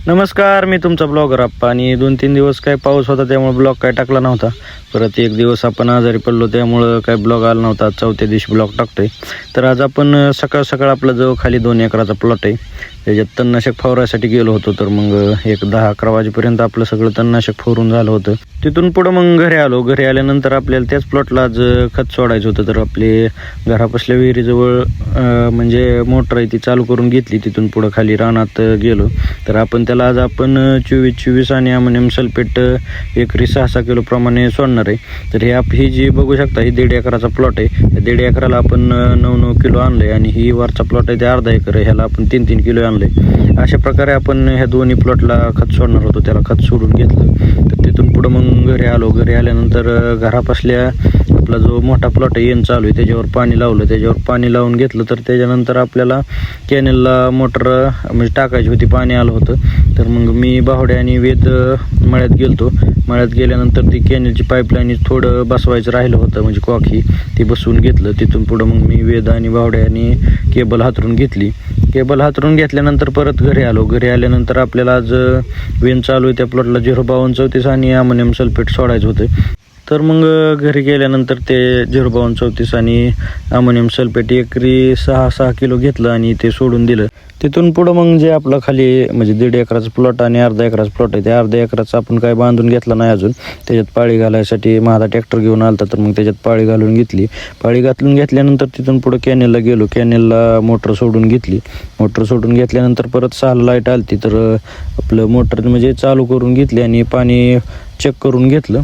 नमस्कार, मी तुमचा ब्लॉगर आप्पा. आणि 2-3 दिवस काय पाऊस होता त्यामुळे ब्लॉग काय टाकला नव्हता. परत एक दिवस आपण आजारी पडलो त्यामुळं काय ब्लॉग आला नव्हता. चौथ्या दिवशी ब्लॉग टाकतोय. तर आज आपण सकाळ सकाळ आपला जो खाली 2 एकराचा प्लॉट आहे त्याच्यात तणनाशक फवारायसाठी गेलो होतो. तर मग एक 10-11 वाजेपर्यंत आपलं सगळं तणनाशक फवारून झालं होतं. तिथून पुढं मग घरी आलो. घरी आल्यानंतर आपल्याला त्याच प्लॉटला आज खत सोडायचं होतं. तर आपले घरापासल्या विहिरीजवळ म्हणजे मोटर आहे ती चालू करून घेतली. तिथून पुढं खाली रानात गेलो. तर त्याला आज आपण 24-24 आणि अमोनियम सल्फेट एकरी 6-6 किलो प्रमाणे सोडणार आहे. तर ही जी बघू शकता ही 1.5 एकराचा प्लॉट आहे. त्या 1.5 एकराला आपण 9-9 किलो आणलं आहे. आणि ही वरचा प्लॉट आहे ते अर्धा एकर आहे, ह्याला आपण 3-3 किलो आणलं आहे. अशा प्रकारे आपण ह्या दोन्ही प्लॉटला खत सोडणार होतो. त्याला खत सोडून घेतलं. तर तिथून पुढं मग घरी आलो. घरी आल्यानंतर घरापासल्या आपला जो मोठा प्लॉट आहे येण चालू आहे त्याच्यावर पाणी लावलं. त्याच्यावर पाणी लावून घेतलं. तर त्याच्यानंतर आपल्याला कॅनेलला मोटर म्हणजे टाकायची होती, पाणी आलं होतं. तर मग मी बावड्या आणि वेद मळ्यात गेलतो. मळ्यात गेल्यानंतर ती कॅनेलची पाईपलाईन थोडं बसवायचं राहिलं होतं, म्हणजे कॉकी ती बसवून घेतलं. तिथून पुढं मग मी वेद आणि बावड्या आणि केबल हातरून घेतली. केबल हातरून घेतल्यानंतर परत घरी आलो. घरी आल्यानंतर आपल्याला आज वेन चालू आहे त्या प्लॉटला 05234 आणि अमोनियम सल्फेट सोडायचं होतं. तर मग घरी गेल्यानंतर ते 05234 आणि अमोनियम सल्फेट एकरी 6-6 किलो घेतलं आणि ते सोडून दिलं. तिथून पुढं मग जे आपलं खाली म्हणजे 1.5 एकराचा प्लॉट आणि अर्धा एकराचा प्लॉट आहे, त्या अर्ध्या एकराचा आपण काय बांधून घेतला नाही अजून. त्याच्यात पाळी घालायसाठी माझा ट्रॅक्टर घेऊन आलता. तर मग त्याच्यात पाळी घालून घेतली. पाळी घालून घेतल्यानंतर तिथून पुढं कॅनेलला गेलो. कॅनेलला मोटर सोडून घेतली. मोटर सोडून घेतल्यानंतर परत 6 लाईट आलती. तर आपलं मोटर म्हणजे चालू करून घेतली आणि पाणी चेक करून घेतलं.